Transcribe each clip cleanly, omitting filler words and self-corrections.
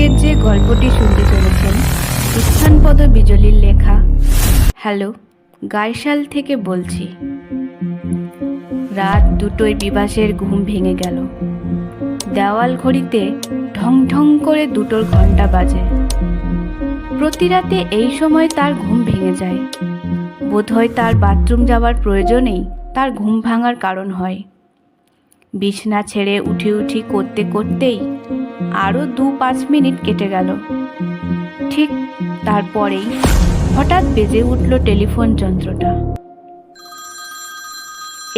আজকের যে গল্পটি শুনতে চলেছেন উত্থানপদ বিজলির লেখা। হ্যালো, গাইশাল থেকে বলছি। রাত 2টোয় বিভাসের ঘুম ভেঙে গেল। দেওয়াল ঘড়িতে ঢং ঢং করে 2টোর ঘন্টা বাজে। প্রতি রাতে এই সময় তার ঘুম ভেঙে যায়। বোধহয় তার বাথরুম যাওয়ার প্রয়োজনেই তার ঘুম ভাঙার কারণ হয়। বিছনা ছেড়ে উঠি উঠি করতে করতেই আরও 2-5 মিনিট কেটে গেল। ঠিক তারপরেই হঠাৎ বেজে উঠল টেলিফোন যন্ত্রটা।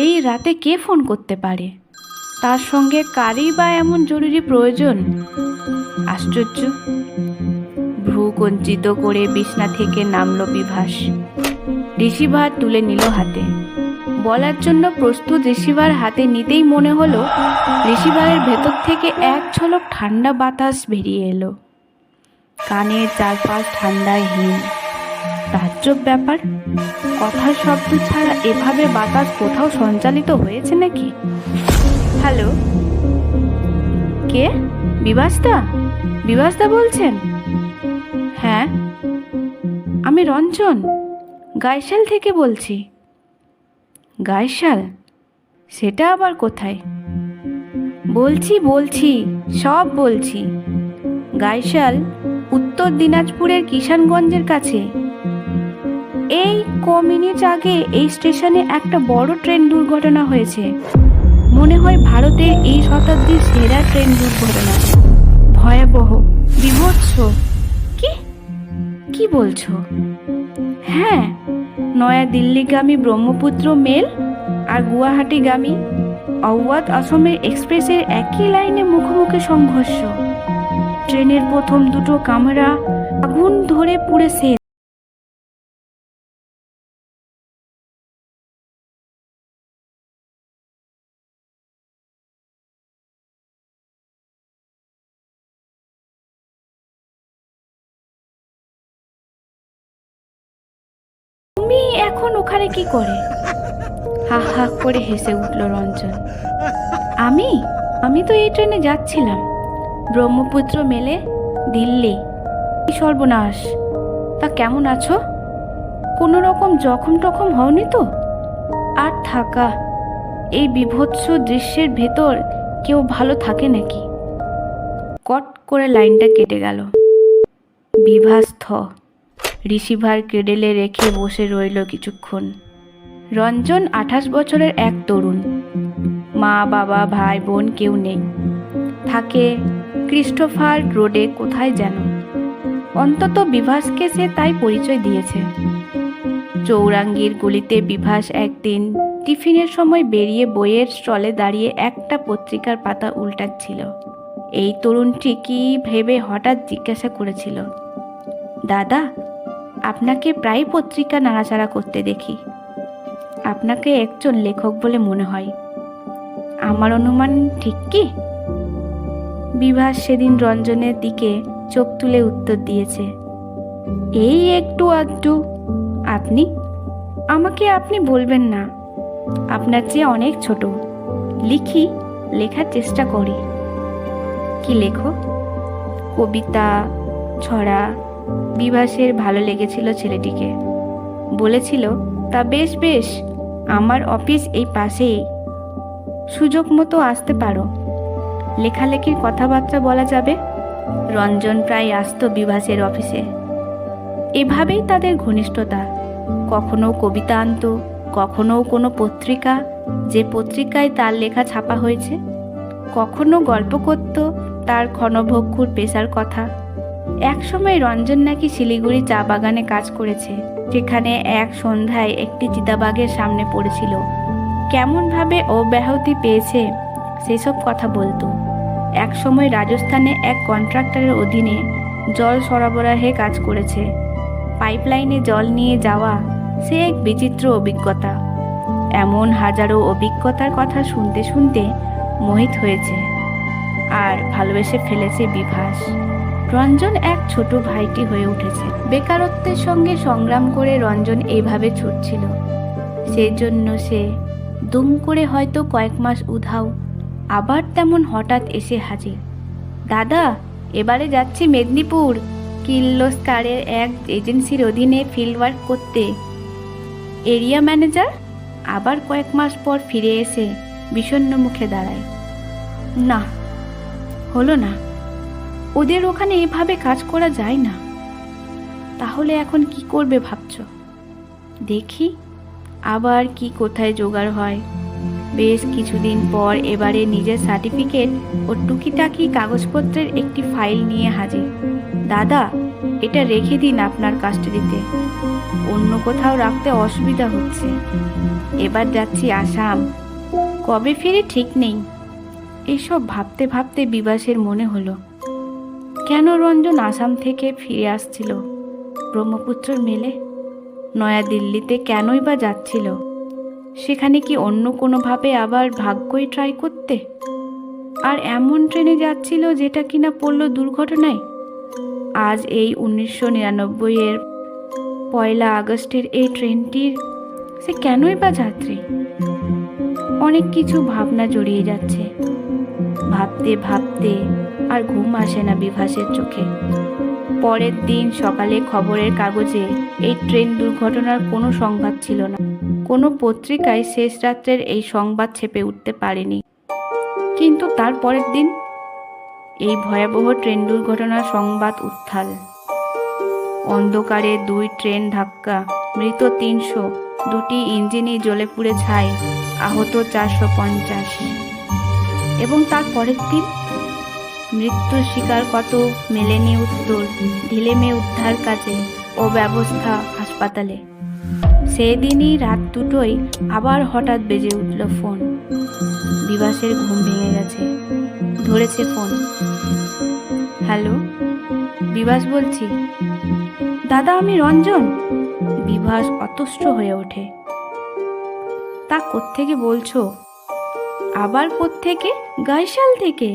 এই রাতে কে ফোন করতে পারে? তার সঙ্গে কারই বা এমন জরুরি প্রয়োজন? আশ্চর্য। ভ্রু কঞ্চিত করে বিছনা থেকে নামল বিভাস। রিসিভার তুলে নিল হাতে। বলার জন্য প্রস্তুত রিসিভার হাতে নিতেই মনে হলো রিসিভারের ভেতর থেকে এক ঝলক ঠান্ডা বাতাস বেরিয়ে এলো। কানের চারপাশ ঠান্ডায় হিম। তাজ্জব ব্যাপার, কথার শব্দ ছাড়া এভাবে বাতাস কোথাও সঞ্চালিত হয়েছে নাকি? হ্যালো, কে? বিভাসদা বলছেন? হ্যাঁ, আমি রঞ্জন, গাইশাল থেকে বলছি। গাইশাল? সেটা আবার কোথায়? বলছি সব বলছি। গাইশাল উত্তর দিনাজপুরের কিষানগঞ্জের কাছে। এই মিনিট আগে এই স্টেশনে একটা বড় ট্রেন দুর্ঘটনা হয়েছে। মনে হয় ভারতের এই শতাব্দীর সেরা ট্রেন দুর্ঘটনা। ভয়াবহ, বীভৎস। কি বলছো? হ্যাঁ, নয়া দিল্লিগামী ব্রহ্মপুত্র মেল আর গুয়াহাটিগামী আওয়াধ আসামের এক্সপ্রেসের একই লাইনে মুখোমুখি সংঘর্ষ। ট্রেনের প্রথম 2টো কামরা আগুন ধরে পুড়ে শেষ। তুমি এখন ওখানে কি করে? হা হা করে হেসে উঠল রঞ্জন। আমি তো এই ট্রেনে যাচ্ছিলাম ব্রহ্মপুত্র মেলে দিল্লি। সর্বনাশ! তা কেমন আছো? কোনো রকম জখম টখম হওনি তো? আর থাকা, এই বীভৎস দৃশ্যের ভেতর কেউ ভালো থাকে নাকি? কট করে লাইনটা কেটে গেল। বিভাস রিসিভার কেডেলে রেখে বসে রইল কিছুক্ষণ। রঞ্জন 28 বছরের এক তরুণ। মা বাবা ভাই বোন কেউ নেই। থাকে ক্রিস্টোফার রোডে কোথায় যেন। অন্তত বিভাসকে সে তাই পরিচয় দিয়েছে। চৌরাঙ্গীর গলিতে বিভাস একদিন টিফিনের সময় বেরিয়ে বইয়ের স্টলে দাঁড়িয়ে একটা পত্রিকার পাতা উল্টাচ্ছিল। এই তরুণটি কি ভেবে হঠাৎ জিজ্ঞাসা করেছিল, দাদা, আপনাকে প্রায় পত্রিকা নাড়াচাড়া করতে দেখি। আপনাকে একজন লেখক বলে মনে হয়। আমার অনুমান ঠিক কি? বিভাস সেদিন রঞ্জনের দিকে চোখ তুলে উত্তর দিয়েছে, এই একটু আধটু। আপনি? আমাকে আপনি বলবেন না। আপনার চেয়ে অনেক ছোট। লেখার চেষ্টা করি। কি লেখো? কবিতা, ছড়া। বিভাসের ভালো লেগেছিল ছেলেটিকে। বলেছিল, তা বেশ, আমার অফিস এই পাশেই, সুযোগ মতো আসতে পারো। লেখালেখির কথাবার্তা বলা যাবে। রঞ্জন প্রায় আসতো বিভাসের অফিসে। এভাবেই তাদের ঘনিষ্ঠতা। কখনো কবিতা আনতো, কখনো কোনো পত্রিকা, যে পত্রিকায় তার লেখা ছাপা হয়েছে। কখনো গল্প করত তার ক্ষণভঙ্গুর পেশার কথা। একসময় রঞ্জন নাকি শিলিগুড়ি চা বাগানে কাজ করেছে। সেখানে এক সন্ধ্যায় একটি চিতাবাঘের সামনে পড়েছিল। কেমনভাবে অব্যাহতি পেয়েছে সেসব কথা বলতো। একসময় রাজস্থানে এক কন্ট্রাক্টরের অধীনে জল সরবরাহে কাজ করেছে। পাইপলাইনে জল নিয়ে যাওয়া সে এক বিচিত্র অভিজ্ঞতা। এমন হাজারো অভিজ্ঞতার কথা শুনতে শুনতে মোহিত হয়েছে আর ভালোবেসে ফেলেছে বিভাস। রঞ্জন এক ছোট ভাইটি হয়ে উঠেছে। বেকারত্বের সঙ্গে সংগ্রাম করে রঞ্জন এইভাবে ছুটছিল। সেজন্য সে দুম করে হয়তো কয়েক মাস উধাও, আবার তেমন হঠাৎ এসে হাজির। দাদা, এবারে যাচ্ছি মেদিনীপুর কির্লোস্কারের এক এজেন্সির অধীনে ফিল্ড ওয়ার্ক করতে। এরিয়া ম্যানেজার আবার কয়েক মাস পর ফিরে এসে বিষণ্ণ মুখে দাঁড়ায়। না, হলো না, ওদের ওখানে এভাবে কাজ করা যায় না। তাহলে এখন কি করবে ভাবছ? দেখি আবার কি কোথায় জোগাড় হয়। বেশ কিছুদিন পর এবারে নিজের সার্টিফিকেট ও টুকিটাকি কাগজপত্রের একটি ফাইল নিয়ে হাজির। দাদা, এটা রেখে দিন আপনার কাস্টাডিতে, অন্য কোথাও রাখতে অসুবিধা হচ্ছে। এবার যাচ্ছি আসাম, কবে ফিরে ঠিক নেই। এইসব ভাবতে ভাবতে বিভাসের মনে হলো, কেন রঞ্জন আসাম থেকে ফিরে আসছিল ব্রহ্মপুত্রের মেলে? নয়াদিল্লিতে কেনই বা যাচ্ছিল? সেখানে কি অন্য কোনোভাবে আবার ভাগ্যই ট্রাই করতে? আর এমন ট্রেনে যাচ্ছিল যেটা কিনা পড়ল দুর্ঘটনায়। আজ এই 1999-এর 1 আগস্টের এই ট্রেনটির সে কেনই বা যাত্রী? অনেক কিছু ভাবনা জড়িয়ে যাচ্ছে। ভাবতে ভাবতে আর ঘুম আসে না বিভাসের চোখে। পরের দিন সকালে খবরের কাগজে এই ট্রেন দুর্ঘটনার কোনো সংবাদ ছিল না। কোনো পত্রিকায় শেষ রাত্রের এই সংবাদ ছেপে উঠতে পারেনি। কিন্তু তার পরের দিন এই ভয়াবহ ট্রেন দুর্ঘটনার সংবাদ উত্থাল। অন্ধকারে 2 ট্রেন ধাক্কা, মৃত 300, 2টি ইঞ্জিনই জ্বলে পুড়ে ছাই, আহত 450। এবং তার পরের দিন মৃত্যুর শিকার কত মেলেনি উত্তর, ঢিলেমে উদ্ধার কাজে ও ব্যবস্থা হাসপাতালে। সেদিনই রাত 2টোয় আবার হঠাৎ বেজে উঠল ফোন। বিভাসের ঘুম ভেঙে গেছে, ধরেছে ফোন। হ্যালো, বিভাস বলছি। দাদা, আমি রঞ্জন। বিভাস অতষ্ট হয়ে ওঠে। তা কোত্থেকে বলছো? আবার কোত্থেকে? গাইশাল থেকে।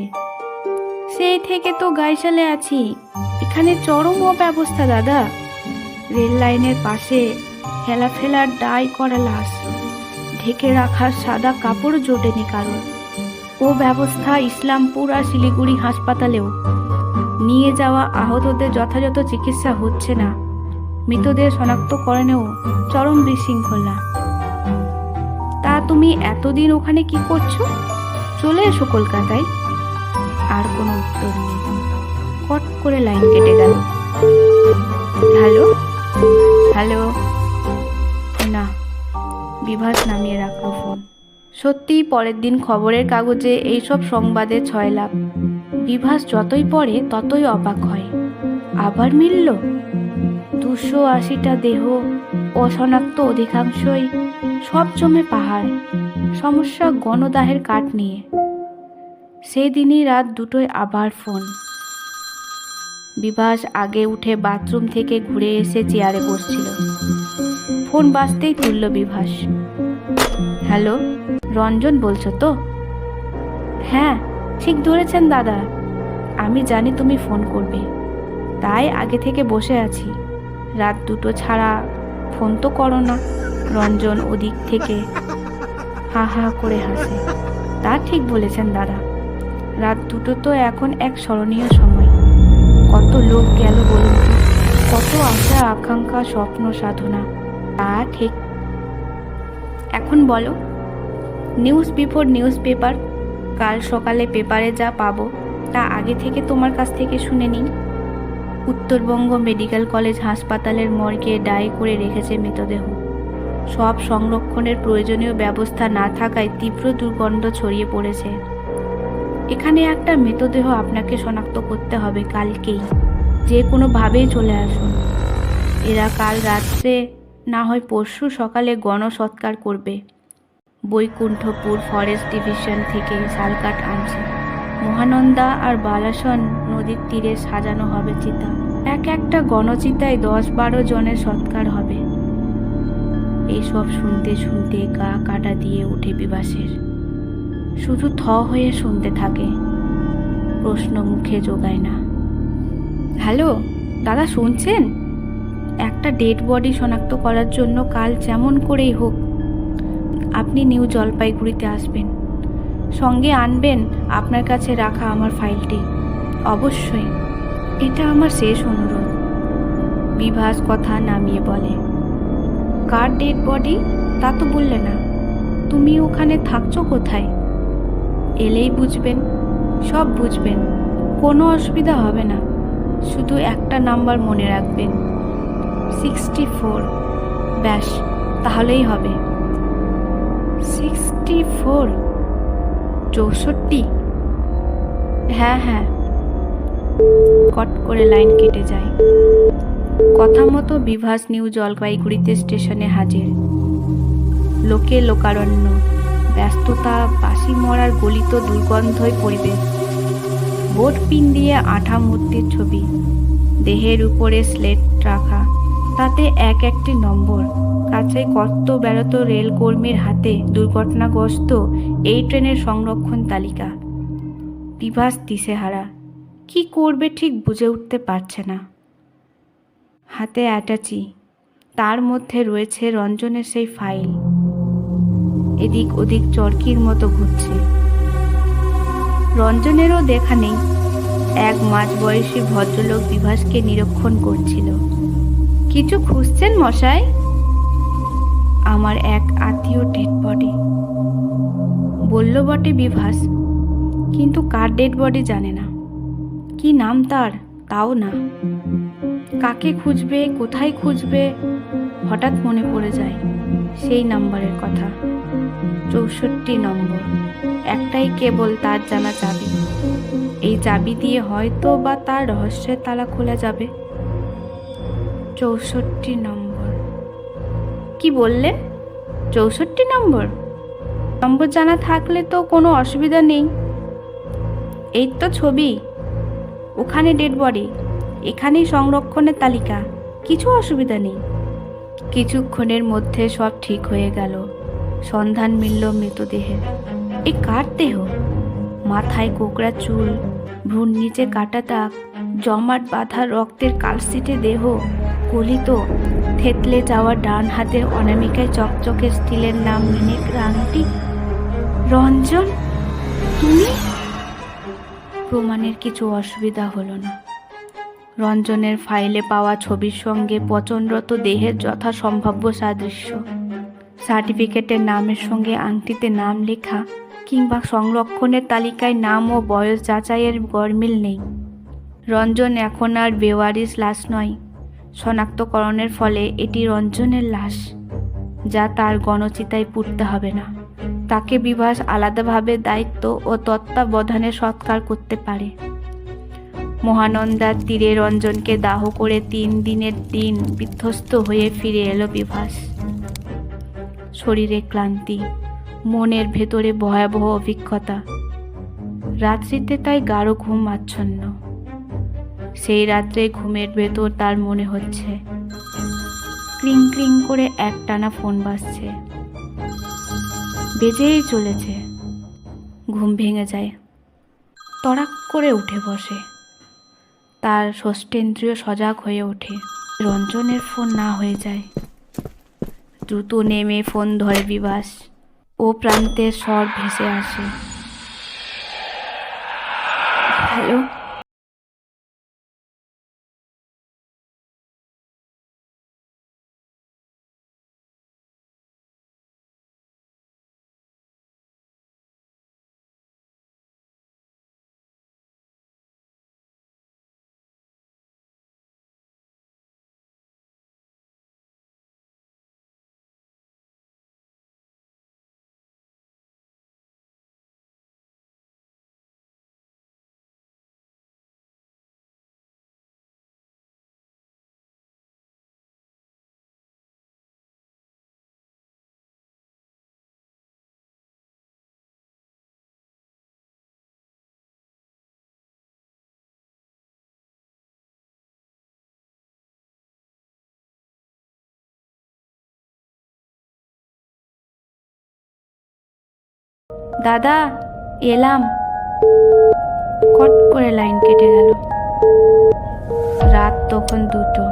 সেই থেকে তো গাইশালে আছি। এখানে চরম অব্যবস্থা দাদা। রেল লাইনের পাশে হেলাফেলার ডাই করা লাশ, ঢেকে রাখার সাদা কাপড় জোটেনি কারো। ও ব্যবস্থা ইসলামপুর আর শিলিগুড়ি হাসপাতালেও। নিয়ে যাওয়া আহতদের যথাযথ চিকিৎসা হচ্ছে না। মৃতদের শনাক্তকরণেও চরম বিশৃঙ্খলা। তা তুমি এতদিন ওখানে কি করছো? চলে এসো কলকাতায়। আর কোনো উত্তর নেই। কট করে লাইন কেটে গেল। Hello hello. না, বিভাস নামিয়ে রাখলো ফোন। সত্যিই পরের দিন খবরের কাগজে এইসব সংবাদে ছয়লাভ। বিভাস যতই পড়ে ততই অবাক হয়। আবার মিলল 280টা দেহ, অশনাক্ত অধিকাংশই। সব জমে পাহাড়। সমস্যা গণদাহের কাঠ নিয়ে। সেদিনই রাত 2টোয় আবার ফোন। বিভাস আগে উঠে বাথরুম থেকে ঘুরে এসে চেয়ারে বসছিল। ফোন বাজতেই তুলল বিভাস। হ্যালো, রঞ্জন বলছো তো? হ্যাঁ, ঠিক ধরেছেন দাদা। আমি জানি তুমি ফোন করবে, তাই আগে থেকে বসে আছি। রাত 2টো ছাড়া ফোন তো করো না। রঞ্জন ওদিক থেকে হা হা করে হাসে। তা ঠিক বলেছেন দাদা। রাত 2টো তো এখন এক স্মরণীয় সময়। কত লোক গেল বলুন তো, কত আশা আকাঙ্ক্ষা স্বপ্ন সাধনা। তা ঠিক। এখন বলো, নিউজ বিফোর নিউজ পেপার। কাল সকালে পেপারে যা পাবো তা আগে থেকে তোমার কাছ থেকে শুনে নিই। উত্তরবঙ্গ মেডিকেল কলেজ হাসপাতালের মর্গে ডাই করে রেখেছে মৃতদেহ। সব সংরক্ষণের প্রয়োজনীয় ব্যবস্থা না থাকায় তীব্র দুর্গন্ধ ছড়িয়ে পড়েছে। এখানে একটা মৃতদেহ আপনাকে শনাক্ত করতে হবে কালকেই। যে কোনোভাবেই চলে আসুন। এরা কাল রাত্রে না হয় পরশু সকালে গণসৎকার করবে। বৈকুণ্ঠপুর ফরেস্ট ডিভিশন থেকে শালকাঠ আনছে। মহানন্দা আর বালাসন নদীর তীরে সাজানো হবে চিতা। একটা গণচিতায় 10-12 জনের সৎকার হবে। এইসব শুনতে শুনতে গা কাটা দিয়ে ওঠে বিভাসের। শুধু থ হয়ে শুনতে থাকে, প্রশ্ন মুখে জোগায় না। হ্যালো দাদা, শুনছেন? একটা ডেড বডি শনাক্ত করার জন্য কাল যেমন করেই হোক আপনি নিউ জলপাইগুড়িতে আসবেন। সঙ্গে আনবেন আপনার কাছে রাখা আমার ফাইলটি। অবশ্যই, এটা আমার শেষ অনুরোধ। বিভাস কথা নামিয়ে বলে। কার ডেড বডি তা তো বললে না। তুমি ওখানে থাকছো কোথায়? এলেই বুঝবেন, সব বুঝবেন, কোনো অসুবিধা হবে না। শুধু একটা নাম্বার মনে রাখবেন, 64। ব্যাস, তাহলেই হবে। 64? 64? হ্যাঁ হ্যাঁ। কট করে লাইন কেটে যায়। কথা মতো বিভাস নিউ জলপাইগুড়িতে স্টেশনে হাজির। লোকে লোকারণ্য, ব্যস্ততা, বাসি মরার গলিত দুর্গন্ধই পরিবেশ। বোট পিন দিয়ে আঠা মূর্তির ছবি, দেহের উপরে স্লেট রাখা, তাতে এক একটি নম্বর। কাছে কর্ত বেরোত রেল কর্মীর হাতে দুর্ঘটনাগ্রস্ত এই ট্রেনের সংরক্ষণ তালিকা। বিভাস দিশেহারা, কি করবে ঠিক বুঝে উঠতে পারছে না। হাতে অ্যাটাচি, তার মধ্যে রয়েছে রঞ্জনের সেই ফাইল। এদিক ওদিক চরকির মতো ঘুরছে। রঞ্জনেরও দেখা নেই। এক মাঝবয়সী ভদ্রলোক বিভাসকে নিরীক্ষণ করছিল। কিছু খুঁজছেন মশাই? আমার এক আত্মীয় ডেড বডি, বলল বটে বিভাস, কিন্তু কার ডেড বডি জানে না। কি নাম তার তাও না। কাকে খুঁজবে, কোথায় খুঁজবে, হঠাৎ মনে পড়ে যায় সেই নাম্বারের কথা, 64 নম্বর। একটাই কেবল তার জানা চাবি। এই চাবি দিয়ে হয়তো বা তার রহস্যের তালা খোলা যাবে। 64 নম্বর। কি বললেন? 64 নম্বর? নম্বর জানা থাকলে তো কোনো অসুবিধা নেই। এই তো ছবি, ওখানে ডেড বডি, এখানেই সংরক্ষণের তালিকা, কিছু অসুবিধা নেই। কিছুক্ষণের মধ্যে সব ঠিক হয়ে গেল। সন্ধান মিলল মৃতদেহের। এ কার দেহ? মাথায় কোকড়া চুল, ভ্রুর নিচে কাটা দাগ, জমাট বাঁধা রক্তের কালশিটে দেহ, গলিত থেতলে যাওয়া ডান হাতের অনামিকায় চকচকে স্টিলের নাম মিনেক আংটি। রঞ্জন, তুমি? প্রমাণের কিছু অসুবিধা হলো না। রঞ্জনের ফাইলে পাওয়া ছবির সঙ্গে পচনরত দেহের যথাসম্ভাব্য সাদৃশ্য। সার্টিফিকেটের নামের সঙ্গে আংটিতে নাম লেখা কিংবা সংরক্ষণের তালিকায় নাম ও বয়স যাচাইয়ের গরমিল নেই। রঞ্জন এখন আর বেওয়ারিশ লাশ নয়। শনাক্তকরণের ফলে এটি রঞ্জনের লাশ, যা তার গণচিতায় পুড়তে হবে না। তাকে বিভাস আলাদাভাবে দায়িত্ব ও তত্ত্বাবধানে সৎকার করতে পারে। মহানন্দার তীরে রঞ্জনকে দাহ করে 3 দিনের দিন বিধ্বস্ত হয়ে ফিরে এলো বিভাস। শরীরে ক্লান্তি, মনের ভেতরে ভয়াবহ অভিজ্ঞতা। রাত্রিতে তাই গাঢ় ঘুম আচ্ছন্ন। সেই রাত্রে ঘুমের ভেতর তার মনে হচ্ছে ক্রিং ক্রিং করে একটানা ফোন বাজছে, বেজেই চলেছে। ঘুম ভেঙে যায়, তড়াক করে উঠে বসে। তার ষষ্ঠেন্দ্রিয় সজাগ হয়ে ওঠে, রঞ্জনের ফোন না হয়ে যায়। দ্রুত নেমে ফোন ধরে বিভাস। ও প্রান্তের স্বর ভেসে আসে, হ্যালো। দাদা, এলাম। কট করে লাইন কেটে গেল। রাত তখন 2টো।